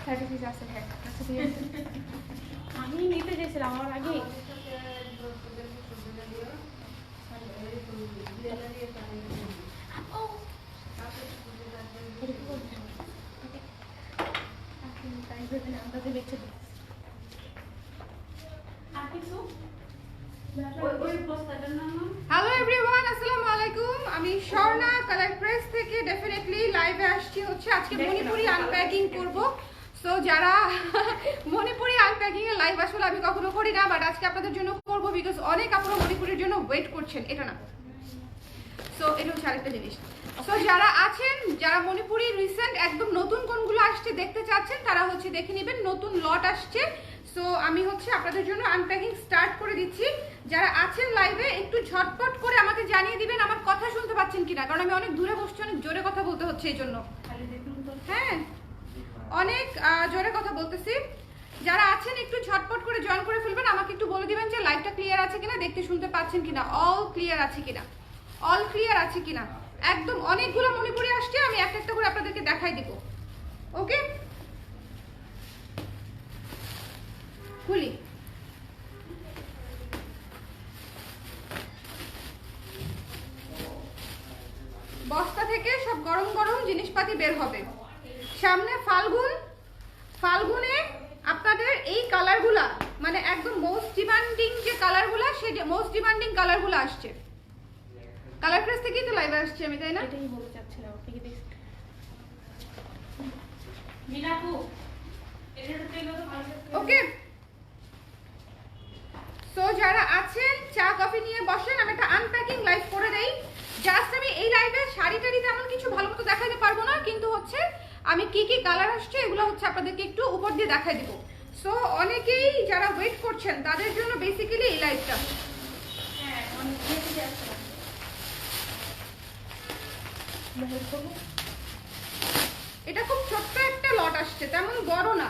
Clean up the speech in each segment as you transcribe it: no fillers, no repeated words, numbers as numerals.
30 piece আছে। হ্যাঁ আচ্ছা ঠিক আছে। আমি নিতে গেছিলাম আমার আগে। হ্যালো এভরিওয়ান, আসসালামু আলাইকুম। আমি স্বর্ণা কালার প্রেস থেকে ডেফিনেটলি লাইভে আসছি। হচ্ছে আজকে মণিপুরি আনপ্যাকিং করব। সো যারা মণিপুরি আনপ্যাকিং এর লাইভ আসলে আমি কখনো করি না, বাট আজকে আপনাদের জন্য করব বিকজ অনেক আপনারা মণিপুরের জন্য ওয়েট করছেন। এটা না, সো এটা হচ্ছে আরেকটা জিনিস। সো যারা আছেন, যারা মণিপুরি রিসেন্ট একদম নতুন কোনগুলো আসছে দেখতে চাচ্ছেন, তারা হচ্ছে দেখে নেবেন, নতুন লট আসছে। সো আমি হচ্ছে আপনাদের জন্য আনপ্যাকিং স্টার্ট করে দিচ্ছি। যারা আছেন লাইভে একটু ঝটপট করে আমাকে জানিয়ে দিবেন আমার কথা শুনতে পাচ্ছেন কিনা, কারণ আমি অনেক দূরে বসছি, অনেক জোরে কথা বলতে হচ্ছে এই জন্য। হ্যাঁ, অনেক জোরে কথা বলতেছি। যারা আছেন একটু ঝটপট করে জয়েন করে ফেলবেন। আমাকে একটু বলে দিবেন যে লাইভটা ক্লিয়ার আছে কিনা, দেখতে শুনতে পাচ্ছেন কিনা, অল ক্লিয়ার আছে কিনা, অল ক্লিয়ার আছে কিনা। একদম অনেকগুলো মণিপুরি আসছে, আমি একটা একটা করে আপনাদেরকে দেখাই দিব। ওকে, খুলি। বস্তা থেকে সব গরম গরম জিনিসপাতি বের হবে। সামনে ফাল্গুন, ফাল্গুনে আপনাদের এই কালারগুলা মানে একদম মোস্ট ডিমান্ডিং যে কালারগুলা, সেই মোস্ট ডিমান্ডিং কালারগুলো আসছে। কালার প্রেস থেকেই তো লাইভে আসছে আমি, তাই না? এটাই বলতে চাচ্ছিলাম, আপনি কি দেখছেন মিনাপু? ওকে, সো যারা আছেন চা কফি নিয়ে বসেন, আমি একটা আনপ্যাকিং লাইভ করে দেই। জাস্ট আমি এই লাইভে শাড়ি টাড়ি তেমন কিছু ভালো মতো দেখাতে পারবো না, কিন্তু হচ্ছে আমি কি কি কালার আসছে এগুলো হচ্ছে আপনাদেরকে একটু উপর দিয়ে দেখাই দিব। সো অনেকেই যারা ওয়েট করছেন তাদের জন্য বেসিক্যালি এই লাইভটা। হ্যাঁ অনেক বেশি আছে। এটা খুব ছোট্ট একটা লট আসছে, তেমন বড় না।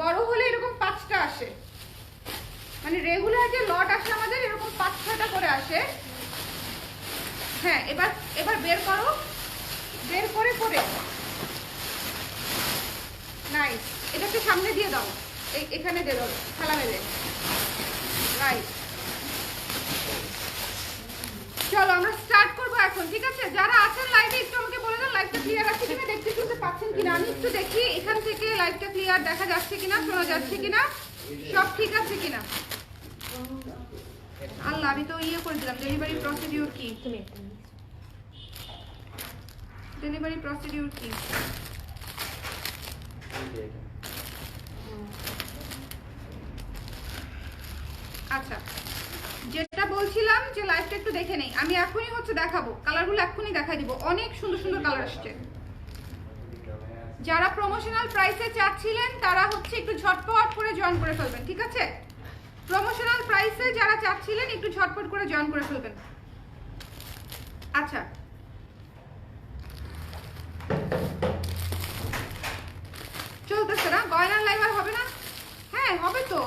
বড় হলে এরকম 5টা আসে, মানে রেগুলার যে লট আসে আমাদের এরকম 5-6টা করে আসে। হ্যাঁ, এবার এবার বের করো, বের করে করে নাইস। এটাকে সামনে দিয়ে দাও, এখানে দিয়ে দাও থালা মেলে। রাইট, চলো আমরা স্টার্ট করবো এখন, ঠিক আছে? যারা আছেন লাইভে একটু আমাকে বলে দেন লাইভটা ক্লিয়ার আছে কিনা, দেখতে শুনতে পাচ্ছেন কিনা। আমি একটু দেখি এখান থেকে লাইভটা ক্লিয়ার দেখা যাচ্ছে কিনা, শোনা যাচ্ছে কিনা, সব ঠিক আছে কিনা। আল্লাহ, আমি তো ইয়ে করে দিলাম। ডেলিভারি প্রসিডিউর কি? ডেলিভারি প্রসিডিউর কি? আচ্ছা, যেটা বলছিলাম যে লাইভটা একটু দেখে নেই। আমি এখনই হচ্ছে দেখাবো কালারগুলো, এখনই দেখাই দিব। অনেক সুন্দর সুন্দর কালার আসছে। যারা প্রমোশনাল প্রাইসে চাচ্ছিলেন তারা হচ্ছে একটু ঝটপট করে জয়েন করে ফেলবেন, ঠিক আছে? প্রমোশনাল প্রাইসে যারা চাচ্ছিলেন একটু ঝটপট করে জয়েন করে ফেলবেন। আচ্ছা, চলতেছে না গয়নার লাইভ? আর হবে না? হ্যাঁ হবে তো।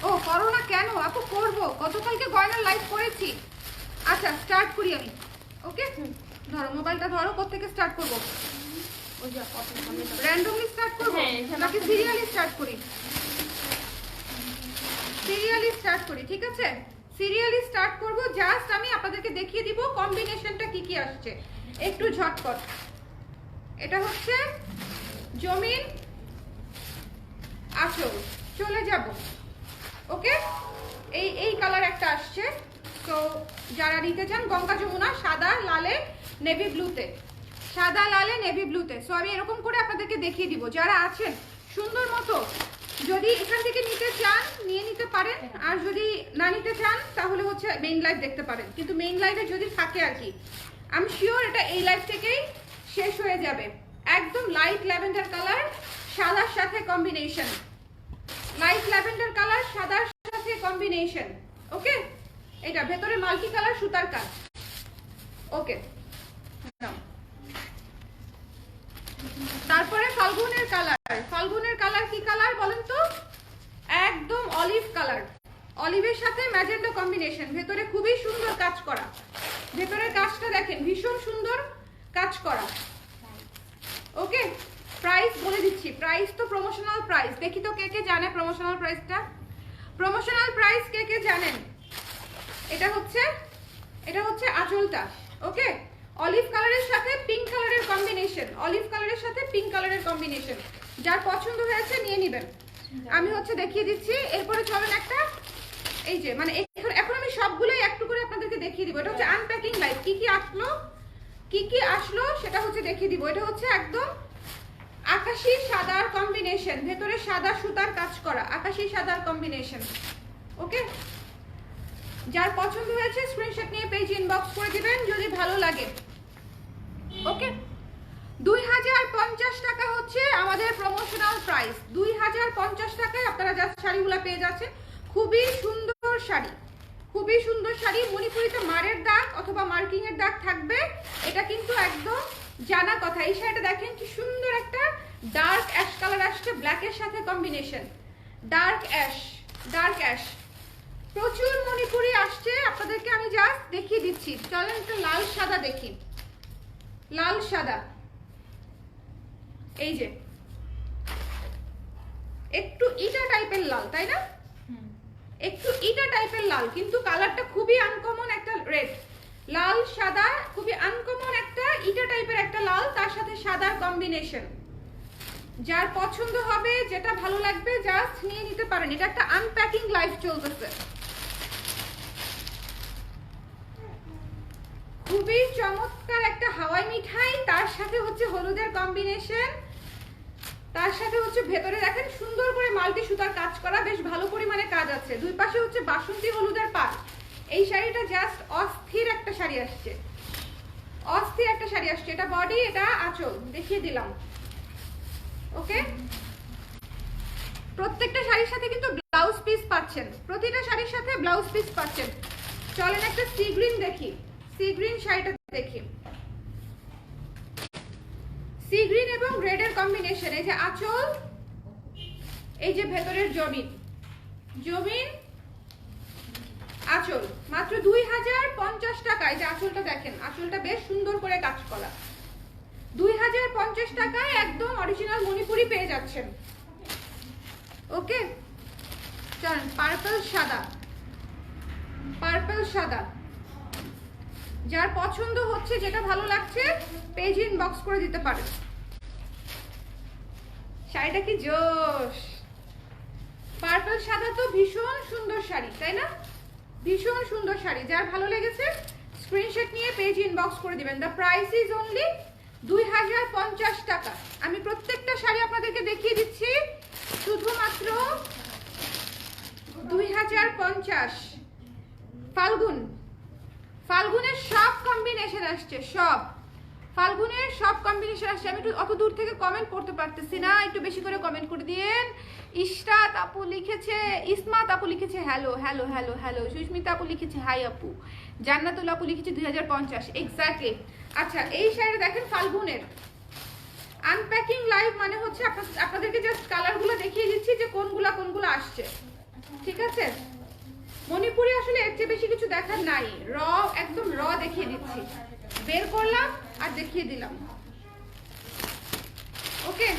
ও করো না কেন আপু? করবো, গতকালকে গয়নার লাইভ করেছি। আচ্ছা স্টার্ট করি আমি। ওকে, ধরো মোবাইলটা ধরো। কোত্থেকে স্টার্ট করবো? র্যান্ডমলি স্টার্ট করবো নাকি সিরিয়ালি স্টার্ট করি? সিরিয়ালি স্টার্ট করি, ঠিক আছে? সিরিয়ালি স্টার্ট করব। জাস্ট আমি আপনাদেরকে দেখিয়ে দিব কম্বিনেশনটা কি কি আসছে, একটু ঝটপট। এটা হচ্ছে জমিন আঁচল, চলে যাব। ওকে, এই কালার একটা আসছে। তো যারা নিতে চান, গঙ্গা যমুনা, সাদা লালে নেভি ব্লুতে, সাদা লালে নেভি ব্লুতে। সো আমি এরকম করে আপনাদেরকে দেখিয়ে দিব। যারা আছেন সুন্দর মতো, যদি এখান থেকে নিতে চান নিয়ে নিতে পারেন, আর যদি না নিতে চান তাহলে হচ্ছে মেইন লাইভ দেখতে পারেন। কিন্তু মেইন লাইভে যদি থাকে আর কি, আমি শিওর এটা এই লাইভ থেকেই শেষ হয়ে যাবে। একদম লাইট ল্যাভেন্ডার কালার সাদার সাথে কম্বিনেশন, লাইট ল্যাভেন্ডার কালার সাদার সাথে কম্বিনেশন। ওকে, এটা ভেতরে মাল্টি কালার সুতার কাজ। ওকে, তারপরে ফাল্গুনের কালার। ফাল্গুনের কালার কি কালার বলেন তো? একদম অলিভ কালার, অলিভের সাথে ম্যাজেন্ডা কম্বিনেশন। ভেতরে খুবই সুন্দর কাজ করা, ভেতরের কাজটা দেখেন, ভীষণ সুন্দর কাজ করা। ওকে, প্রাইস বলে দিচ্ছি, প্রাইস তো প্রমোশনাল প্রাইস। দেখি তো কে কে জানে প্রমোশনাল প্রাইসটা। প্রমোশনাল প্রাইস কে কে জানেন? এটা হচ্ছে আঁচলটা। ওকে, অলিভ কালারের সাথে পিঙ্ক কালারের কম্বিনেশন, অলিভ কালারের সাথে পিঙ্ক কালারের কম্বিনেশন। যার পছন্দ হয়েছে নিয়ে নেবেন। আমি দেখিয়ে দিচ্ছি। এরপরে চলেন একটা, এই যে মানে এখন আমি সবগুলোই একটু করে আপনাদেরকে দেখিয়ে দিব। এটা হচ্ছে আনপ্যাকিং লাইভ, কি কি আসলো সেটা দেখিয়ে দিব। এটা হচ্ছে একদম আকাশি সাদার কম্বিনেশন, ভেতরে সাদা সুতার কাজ করা আকাশি সাদার কম্বিনেশন। ওকে, যার পছন্দ হয়েছে স্ক্রিনশট নিয়ে পেজ ইনবক্স করে দিবেন যদি ভালো লাগে। ওকে, 2050 টাকা হচ্ছে আমাদের প্রমোশনাল প্রাইস। 2050 টাকায় আপনারা যা শাড়িগুলো পেয়ে যাচ্ছেন, খুবই সুন্দর শাড়ি, খুবই সুন্দর শাড়ি। মণিপুরিতে মারের দাগ অথবা মার্কিং এর দাগ থাকবে, এটা কিন্তু একদম জানা কথা। এই শাড়িটা দেখেন কি সুন্দর, একটা ডার্ক অ্যাশ কালার আসছে ব্ল্যাকের সাথে কম্বিনেশন, ডার্ক অ্যাশ। প্রচুর মণিপুরি আসছে, আপনাদেরকে আমি জাস্ট দেখিয়ে দিচ্ছি। চলেন একটা লাল সাদা দেখি, লাল সাদা। এই যে একটু ইটা টাইপের লাল, তাই না? একটু ইটা টাইপের লাল, কিন্তু কালারটা খুবই আনকমন একটা রেড। লাল সাদা, খুবই আনকমন একটা ইটা টাইপের একটা লাল, তার সাথে সাদার কম্বিনেশন। যার পছন্দ হবে, যেটা ভালো লাগবে জাস্ট নিয়ে নিতে পারেন। এটা একটা আনপ্যাকিং লাইভ চলতেছে। খুবই চমৎকার একটা হাওয়াই মিঠাই, তার সাথে হলুদের কম্বিনেশন, তার সাথে ভেতরে দেখেন সুন্দর করে মাল্টি সুতার কাজ করা, বেশ ভালো পরিমাণে কাজ আছে। দুই পাশে বাসন্তী হলুদের পাড়। এই শাড়িটা জাস্ট অস্থির একটা শাড়ি আসছে, অস্থির একটা শাড়ি আসছে। এটা বডি, এটা আঁচল, দেখিয়ে দিলাম। ওকে, প্রত্যেকটা শাড়ির সাথে কিন্তু ব্লাউজ পিস পাচ্ছেন, প্রতিটা শাড়ির সাথে ব্লাউজ পিস পাচ্ছেন। চলেন একটা সি গ্রিন দেখি, সি গ্রিন শাড়িটা দেখি। সি গ্রিন এবং রেড এর কম্বিনেশন। এই যে আঁচল, এই যে ভেতরের জমিন আঁচল, মাত্র 2050 টাকায়। যে আঁচলটা দেখেন, আঁচলটা বেশ সুন্দর করে কাজ করা। 2050 টাকায় একদম অরিজিনাল মণিপুরি পেয়ে যাচ্ছেন। ওকে, চলেন পার্পল সাদা। যার পছন্দ হচ্ছে, যেটা ভালো লাগছে পেজ ইনবক্স করে দিতে পারেন। শাড়িটা কি জোশ! পার্পল সাদা তো ভীষণ সুন্দর শাড়ি, তাই না? ভীষণ সুন্দর শাড়ি। যার ভালো লেগেছে স্ক্রিনশট নিয়ে পেজ ইনবক্স করে দিবেন। দ্য প্রাইস ইজ অনলি 2050 টাকা। আমি প্রত্যেকটা শাড়ি আপনাদেরকে দেখিয়ে দিচ্ছি, শুধুমাত্র 2050। ফাল্গুনের সব কম্বিনেশন আসছে, ফাল্গুনের সব কম্বিনেশন আসছে। আমি একটু অত দূর থেকে কমেন্ট করতে পারতেছি না, একটু বেশি করে কমেন্ট করে দিন। ইশরাত আপু লিখেছে, ইসমাত আপু লিখেছে hello hello hello hello, Susmita আপু লিখেছে হাই আপু, জান্নাতুল আপু লিখেছে 2050। এক্স্যাক্টলি। আচ্ছা, এই শাড়িটা দেখেন ফাল্গুনের আনপ্যাকিং লাইভ, মানে আপনাদেরকে জাস্ট কালারগুলো দেখিয়ে দিচ্ছি যে কোনগুলো আসছে। ঠিক আছে, মণিপুরি আসলে এর চেয়ে বেশি কিছু দেখার নাই, একদম র দেখিয়ে দিচ্ছি। বের করলাম আর দেখিয়ে দিলাম। ওকে,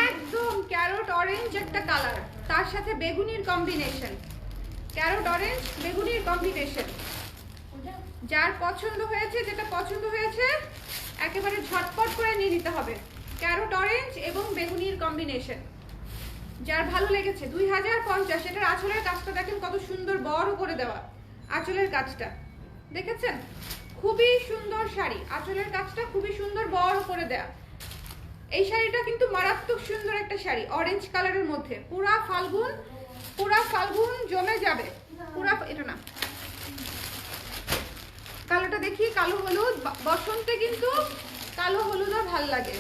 একদম ক্যারট অরেঞ্জ একটা কালার, তার সাথে বেগুনির কম্বিনেশন, ক্যারট অরেঞ্জ বেগুনির কম্বিনেশন। যার পছন্দ হয়েছে, যেটা পছন্দ হয়েছে একেবারে ঝটপট করে নিয়ে নিতে হবে। ক্যারট অরেঞ্জ এবং বেগুনির কম্বিনেশন, যার ভালো লেগেছে। 2050। এটার আঁচলের কাজটা দেখেন কত সুন্দর, বড় করে দেওয়া আঁচলের কাজটা, দেখেছেন? খুবই সুন্দর শাড়ি, আঁচলের কাজটা খুবই সুন্দর, বড় করে দেওয়া। এই শাড়িটা কিন্তু মারাত্মক সুন্দর একটা শাড়ি, অরেঞ্জ কালারের মধ্যে। পুরা ফাল্গুন জমে যাবে। এটা না, কালোটা দেখি, কালো হলুদ। বসন্তে কিন্তু কালো হলুদও ভাল লাগে,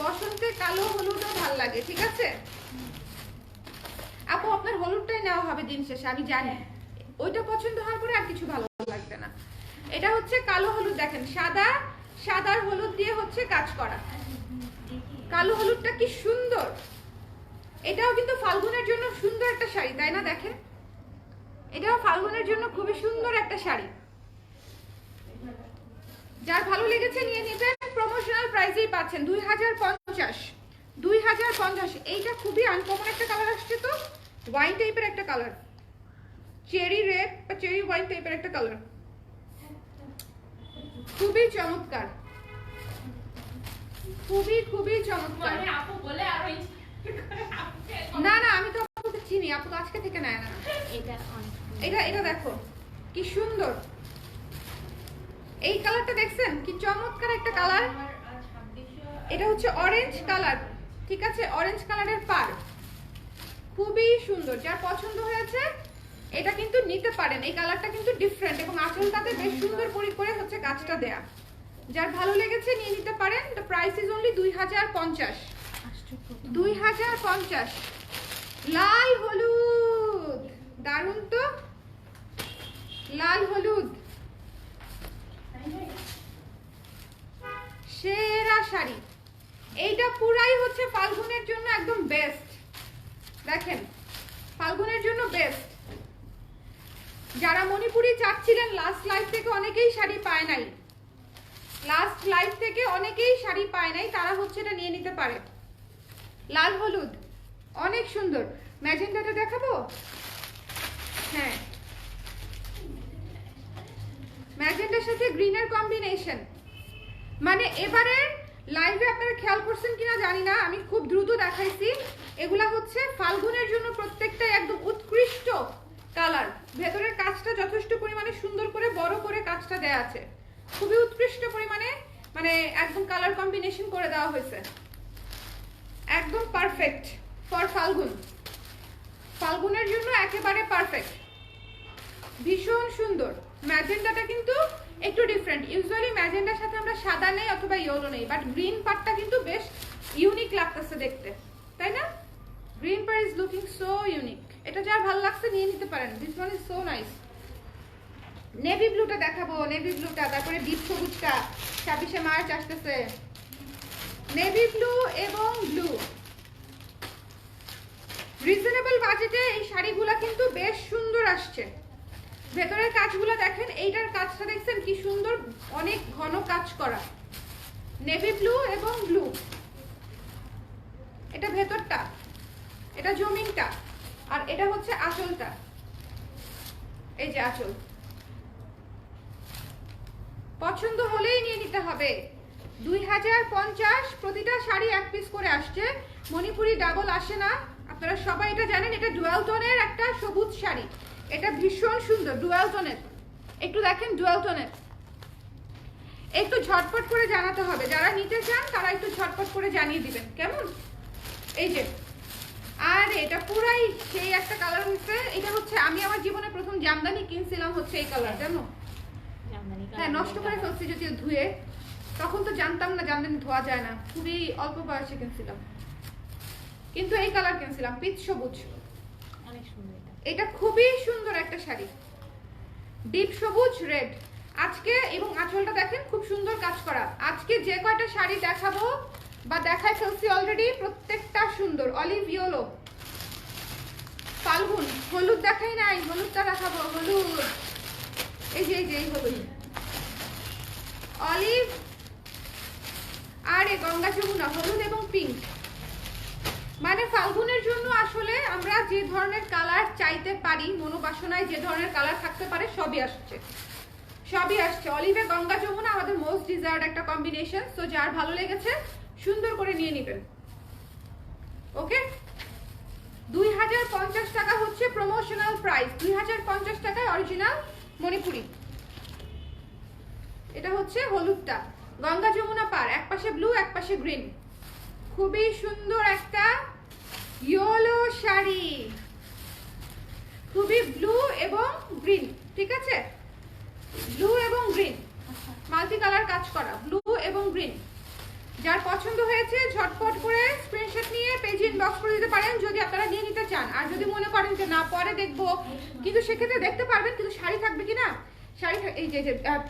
বসন্তে কালো হলুদও ভাল লাগে। ঠিক আছে আপু, আপনার হলুদটাই নেওয়া হবে দিন শেষে, আমি জানি। ওইটা পছন্দ হওয়ার পরে আর কিছু ভালো লাগবে না। এটা হচ্ছে কালো হলুদ, দেখেন সাদার হলুদ দিয়ে কাজ করা। কালো হলুদটা কি সুন্দর! এটাও কিন্তু ফাল্গুনের জন্য সুন্দর একটা শাড়ি, তাই না? দেখেন, এটাও ফাল্গুনের জন্য খুবই সুন্দর একটা শাড়ি। যার ভালো লেগেছে নিয়ে নেবেন। প্রমোশনাল প্রাইসেই পাচ্ছেন 2050। 2050। এইটা খুবই আনকমন একটা কালার আসছে, তো ওয়াইন টাইপের একটা কালার, চেরি রেড বা চেরি ওয়াইন টাইপের একটা কালার, খুবই চমৎকার, খুবই খুবই চমৎকার। মানে আপু বলে আর ওই না না, আমি তো আপুকে চিনি, আপু তো আজকে থেকে নেয় না। এটা অনেক এটা এটা দেখো কি সুন্দর, এই কালারটা দেখছেন কি চমৎকার একটা কালার। এটা হচ্ছে অরেঞ্জ কালার, ঠিক আছে, অরেঞ্জ কালারের পার, খুবই সুন্দর। যার পছন্দ হয়েছে এটা কিন্তু নিতে পারেন, এই কালারটা কিন্তু ডিফারেন্ট এবং আঁচলটাতে বেশ সুন্দর করে হচ্ছে কাজটা দেয়া। যার ভালো লেগেছে নিয়ে নিতে পারেন। The price is only 2050। 2050। লাল হলুদ, দারুণ তো, লাল হলুদ সেরা শাড়ি। এইটা পুরাই হচ্ছে ফাল্গুনের জন্য একদম বেস্ট। দেখেন, ফাল্গুনের জন্য বেস্ট। যারা মণিপুরি চাচ্ছিলেন লাস্ট লাইভ থেকে অনেকেই শাড়ি পায় নাই, লাস্ট লাইভ থেকে অনেকেই শাড়ি পায় নাই, তারা হচ্ছে এটা নিয়ে নিতে পারে। লাল হলুদ অনেক সুন্দর। ম্যাজেন্টাটা দেখাবো? হ্যাঁ, ম্যাজেন্টার সাথে গ্রিনের কম্বিনেশন। মানে এবারে লাইভে আপনারা খেয়াল করছেন কিনা জানি না, আমি খুব দ্রুত দেখাইছি। এগুলা হচ্ছে ফাল্গুনের জন্য প্রত্যেকটাই একদম উৎকৃষ্ট কালার। ভেতরের কাজটা যথেষ্ট পরিমাণে সুন্দর করে বড় করে কাজটা দেয়া আছে, খুবই উৎকৃষ্ট পরিমাণে, মানে একদম কালার কম্বিনেশন করে দেওয়া হয়েছে, একদম পারফেক্ট ফর ফাল্গুন। ফাল্গুনের জন্য একেবারে পারফেক্ট, ভীষণ সুন্দর। ম্যাজেন্টাটা কিন্তু একটু ডিফারেন্ট। ইউজুয়ালি ম্যাজেন্টার সাথে আমরা সাদা নেই অথবা ইয়েলো নেই, বাট গ্রিন পার্টটা কিন্তু বেশ ইউনিক লাগতেছে দেখতে, তাই না? Green part is looking so unique. এটা যার ভালো লাগছে নিয়ে নিতে পারেন। This one is so nice. Navy ব্লুটা দেখাবো, নেভি ব্লুটা, তারপরে ডিপ সবুজটা, 26শে মার্চ আসতেছে। নেভি ব্লু এবং ব্লু, রিজনেবল বাজেটে এই শাড়িগুলা কিন্তু বেশ সুন্দর আসছে। ভেতরের কাজগুলো দেখেন, এইটার কাজটা দেখছেন কি সুন্দর, অনেক ঘন কাজ করা। নেভি ব্লু এবং ব্লু, এটা ভেতরটা, এটা জমিনটা, আর এটা হচ্ছে আঁচলটা। এই যে আঁচল, পছন্দ হলেই নিয়ে নিতে হবে। 2050। প্রতিটা শাড়ি এক পিস করে আসছে, মণিপুরি ডাবল আসে না, আপনারা সবাই এটা জানেন। এটা ডুয়াল টোনের একটা সবুজ শাড়ি, এটা ভীষণ সুন্দর ডুয়াল টোনের। একটু দেখেন ডুয়াল টোনের, একটু ঝটপট করে জানাতে হবে, যারা নিতে চান তারা একটু ঝটপট করে জানিয়ে দিবেন, কেমন? এই যে, আর এটা পুরাই সেই একটা কালার হচ্ছে। এটা হচ্ছে আমি আমার জীবনে প্রথম জামদানি কিনছিলাম হচ্ছে এই কালার, জানো? হ্যাঁ, নষ্ট করে ফেলছি যদিও ধুয়ে, তখন তো জানতাম না জামদানি ধোয়া যায় না, খুবই অল্প বয়সে কিনছিলাম, কিন্তু এই কালার কিনছিলাম, পিচ সবুজ, অনেক সুন্দর। এটা খুবই সুন্দর একটা শাড়ি, ডিপ সবুজ রেড আজকে। এবং আঁচলটা দেখেন খুব সুন্দর কাজ করা। আজকে যে কয়টা শাড়ি দেখাবো বা দেখাই ফেলছি অলরেডি, প্রত্যেকটা সুন্দর। অলিভ ইয়েলো, ফাল্গুন, হলুদ দেখাই নাই, হলুদটা দেখাবো। হলুদ, এই যে এই হলুদ, অলিভ, আর এই গঙ্গা যমুনা, হলুদ এবং পিঙ্ক। মানে ফাল্গুনের জন্য আসলে আমরা যে ধরনের কালার চাইতে পারি, মনোবাসনায় যে ধরনের কালার থাকতে পারে সবই আসছে, সবই আসছে। অলিভে গঙ্গা যমুনা আমাদের মোস্ট ডিজায়ার্ড একটা কম্বিনেশন। সো যার ভালো লেগেছে সুন্দর করে নিয়ে নেবেন। ওকে, 2050 টাকা হচ্ছে প্রমোশনাল প্রাইস। 2050 টাকায় অরিজিনাল মণিপুরি। এটা হচ্ছে হলুদটা, গঙ্গা যমুনা পার, এক পাশে ব্লু এক পাশে গ্রিন, খুবই সুন্দর একটা ইয়েলো শাড়ি, খুবই ব্লু এবং গ্রিন, ঠিক আছে, ব্লু এবং গ্রিন, মাল্টি কালার কাজ করা, ব্লু এবং গ্রিন। যার পছন্দ হয়েছে ঝটপট করে স্ক্রিনশট নিয়ে পেজে ইনবক্স করে দিতে পারেন যদি আপনারা নিয়ে নিতে চান। আর যদি মনে করেন যে না পরে দেখবো, কিন্তু সেক্ষেত্রে দেখতে পারবেন, কিন্তু শাড়ি থাকবে কিনা, শাড়ি এই যে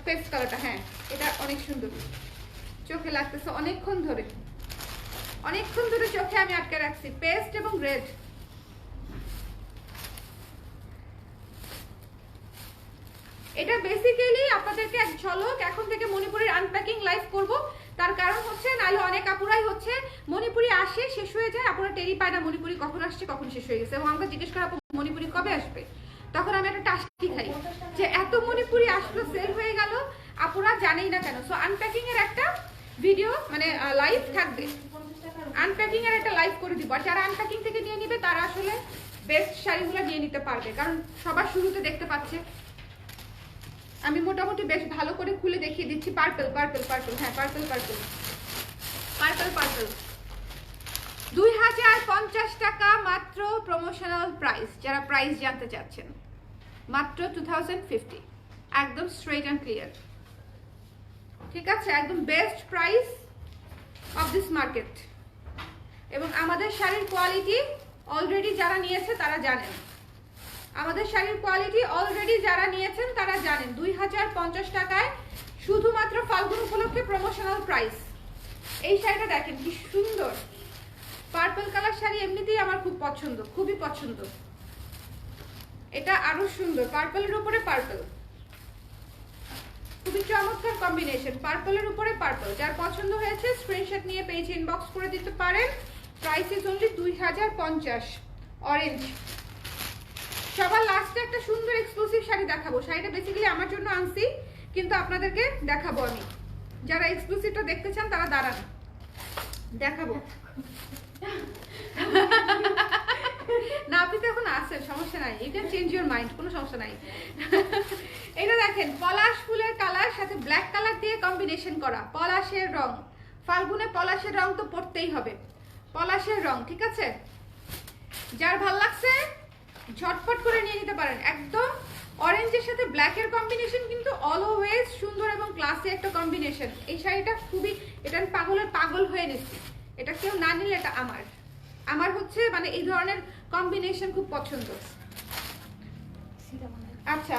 পেস্ট কালারটা, হ্যাঁ এটা অনেক সুন্দর, চোখে লাগতেছে অনেকক্ষণ ধরে, অনেকক্ষণ ধরে চোখে আমি আটকে রাখছি, পেস্ট এবং রেড। এটা বেসিক্যালি আপনাদেরকে এক ঝলক এখন থেকে মণিপুরের আনপ্যাকিং লাইভ করব, তার কারণ হচ্ছে নাহলে অনেক আপুরাই হচ্ছে মণিপুরি আসে শেষ হয়ে যায়, আপুরা টেরি পায় না মণিপুরি কখন আসছে কখন শেষ হয়ে গেছে, এবং আমাকে জিজ্ঞেস করা আপু মণিপুরি কবে আসবে, তখন আমি একটা টাস্কি খাই যে এত মণিপুরি আসলো সেল হয়ে গেল, আপুরা জানেই না কেন। সো আনপ্যাকিং এর একটা ভিডিও মানে লাইভ থাকবে, আনপ্যাকিং এর একটা লাইভ করে দিব, আর যারা আনপ্যাকিং থেকে নিয়ে নিবে তারা আসলে বেস্ট শাড়িগুলো নিয়ে নিতে পারবে, কারণ সবার শুরুতে দেখতে পাচ্ছে। আমি মোটামুটি বেশ ভালো করে খুলে দেখিয়ে দিচ্ছি। পার্পল পার্পল পার্পল, হ্যাঁ পার্পল পার্পল পার্পল পার্পল, 2050 টাকা মাত্র প্রমোশনাল প্রাইস। যারা প্রাইস জানতে চাচ্ছেন মাত্র 2050, একদম স্ট্রেট অ্যান্ড ক্লিয়ার, ঠিক আছে, একদম best price of this market. এবং আমাদের শাড়ির কোয়ালিটি অলরেডি যারা নিয়েছে তারা জানেন, আমাদের শাড়ির কোয়ালিটি অলরেডি যারা নিয়েছেন তারা জানেন। 2050 টাকায় শুধুমাত্র ফাল্গুন উপলক্ষে প্রমোশনাল প্রাইস। এই শাড়িটা দেখেন কি সুন্দর, পার্পল কালার শাড়ি এমনিতেই আমার খুব পছন্দ, খুবই পছন্দ। এটা আরো সুন্দর, পার্পলের উপরে পার্পল, খুবই চমৎকার কম্বিনেশন, পার্পলের উপরে পার্পল। যার পছন্দ হয়েছে স্ক্রিনশট নিয়ে পেজ ইনবক্স করে দিতে পারেন। Price is only 2050। অরেঞ্জ। সবার লাস্টে একটা সুন্দর এক্সক্লুসিভ শাড়ি দেখাবো, শাড়িটা বেসিক্যালি আমার জন্য আনছি কিন্তু আপনাদেরকে দেখাবো আমি। যারা এক্সক্লুসিভটা দেখতে চান তারা দাঁড়ান, দেখাবো। না আপনি তো এখন আসেন, সমস্যা নাই, you can change your mind, কোনো সমস্যা নাই। এটা দেখেন পলাশ ফুলের কালার সাথে ব্ল্যাক কালার দিয়ে কম্বিনেশন করা, পলাশের রং। ফাল্গুনে পলাশের রং তো পড়তেই হবে, পলাশের রং, ঠিক আছে। যার ভাল লাগছে ঝটপট করে নিয়ে নিতে পারেন। একদম অরেঞ্জের সাথে ব্ল্যাকের কম্বিনেশন কিন্তু অলওয়েজ সুন্দর এবং ক্লাসি একটা কম্বিনেশন। এই শাড়িটা খুবই, এটা আমি পাগল হয়ে নিচ্ছি, এটা কেউ না নিলে এটা আমার হচ্ছে মানে এই ধরনের কম্বিনেশন খুব পছন্দ। আচ্ছা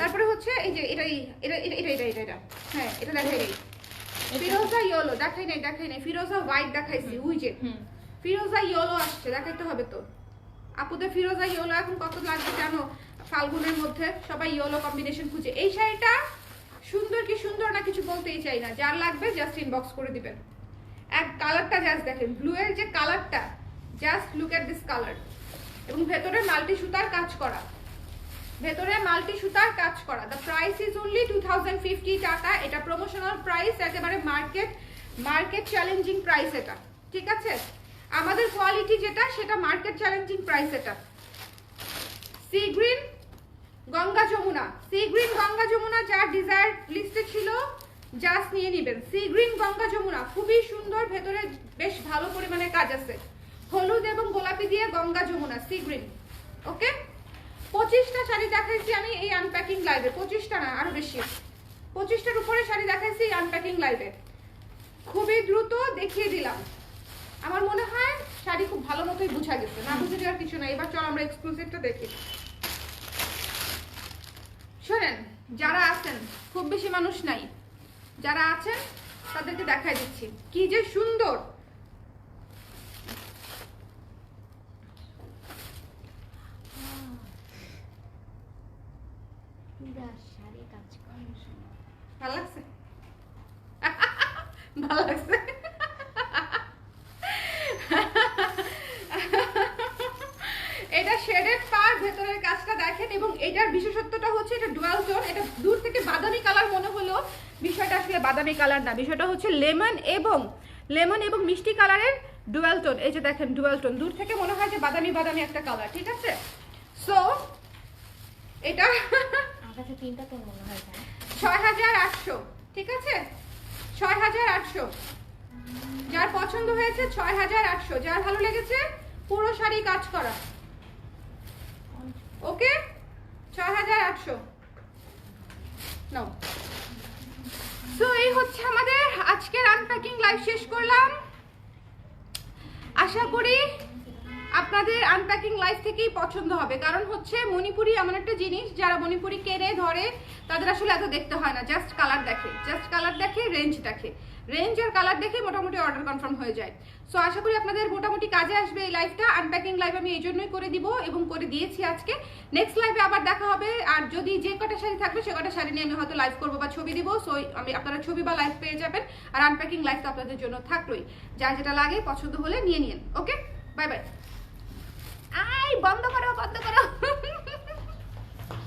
তারপরে হচ্ছে এই যে এটা এটা এটা এটা এটা এটা হ্যাঁ এটা দেখাই নেই, ফিরোজা ইয়েলো দেখাই নাই, ফিরোজা হোয়াইট দেখাইছি, ওই যে ফিরোজা ইয়েলো আসছে, দেখাইতে হবে তো আপুদের। ফিরোজা ইয়েলো এখন কত লাগবে জানো, ফাল্গুনের মধ্যে সবাই ইয়েলো কম্বিনেশন খুঁজে। এই শাড়িটা সুন্দর কি সুন্দর না কিছু বলতেই চাই না, যার লাগবে জাস্ট ইনবক্স করে দিবেন। এক কালারটা জাস্ট দেখেন, ব্লু এর যে কালারটা, just look at this colour. এবং ভেতরে মাল্টি সুতার কাজ করা, ভেতরে মাল্টি সুতার কাজ করা। দ্য প্রাইস ইজ অনলি 2050 টাকা। এটা প্রমোশনাল প্রাইস, একেবারে মার্কেট চ্যালেঞ্জিং প্রাইস এটা, ঠিক আছে। আমাদের কোয়ালিটি যেটা সেটা মার্কেট চ্যালেঞ্জিং প্রাইস। এটা sea green Ganga Jamuna, sea green Ganga Jamuna যার ডিজায়ার লিস্টে ছিল জাস্ট নিয়ে নেবেন। সি গ্রিন গঙ্গা যমুনা খুবই সুন্দর, ভেতরে বেশ ভালো পরিমাণে কাজ আছে, হলুদ এবং গোলাপি দিয়ে গঙ্গা যমুনা সি গ্রিন। ওকে, 25টা শাড়ি দেখাইছি আমি এই আনপ্যাকিং লাইভে, 25টা না আরো বেশি, 25টার উপরে শাড়ি দেখাইছি এই আনপ্যাকিং লাইভে। খুবই দ্রুত দেখিয়ে দিলাম। আমার মনে হয় শাড়ি খুব ভালো মতোই বুঝা গেছে, না বুঝে যাওয়ার কিছু নাই। এবার চল আমরা এক্সক্লুসিভটা দেখি। শোনেন, যারা আছেন, খুব বেশি মানুষ নাই, যারা আছেন তাদেরকে দেখাই দিচ্ছি কি যে সুন্দর। ভালো লাগছে, ভালো লাগছে। এটা শেডেড পার, ভেতরের কাজটা দেখেন। এবং এটার বিশেষত্বটা হচ্ছে এটা ডুয়াল টোন। এটা দূর থেকে বাদামি কালার মনে হলো, বিষয়টা আসলে বাদামি কালার না, বিষয়টা হচ্ছে লেমন এবং মিষ্টি কালারের ডুয়াল টোন। এই যে দেখেন ডুয়াল টোন, দূর থেকে মনে হয় যে বাদামি বাদামি একটা কালার, ঠিক আছে। সো এটা আমার কাছে তিনটা টোন মনে হয় 6800, ঠিক আছে, 6800। যার পছন্দ হয়েছে 6800, যার ভালো লেগেছে পুরো শাড়ি কাজ করা। ওকে, 6800 নাও। সো এই হচ্ছে আমাদের আজকের আনপ্যাকিং লাইভ, শেষ করলাম। আশা করি আপনাদের আনপ্যাকিং লাইভ থেকেই পছন্দ হবে, কারণ হচ্ছে মণিপুরি এমন একটা জিনিস, যারা মণিপুরি কেড়ে ধরে তাদের আসলে এত দেখতে হয় না, জাস্ট কালার দেখে, রেঞ্জ দেখে। রেঞ্জ আর কালার দেখে মোটামুটি অর্ডার কনফার্ম হয়ে যায়। সো আশা করি আপনাদের মোটামুটি কাজে আসবে এই লাইভটা। আনপ্যাকিং লাইভ আমি এই জন্যই করে দিব এবং করে দিয়েছি আজকে। নেক্সট লাইভে আবার দেখা হবে। আর যদি যে কটা শাড়ি থাকবে সে কটা শাড়ি নিয়ে আমি হয়তো লাইভ করবো বা ছবি দিব। সো আমি আপনারা ছবি বা লাইভ পেয়ে যাবেন। আর আনপ্যাকিং লাইভ তো আপনাদের জন্য থাকলোই। যার যেটা লাগে পছন্দ হলে নিয়ে নিন। ওকে, বাই বাই। আই বন্ধ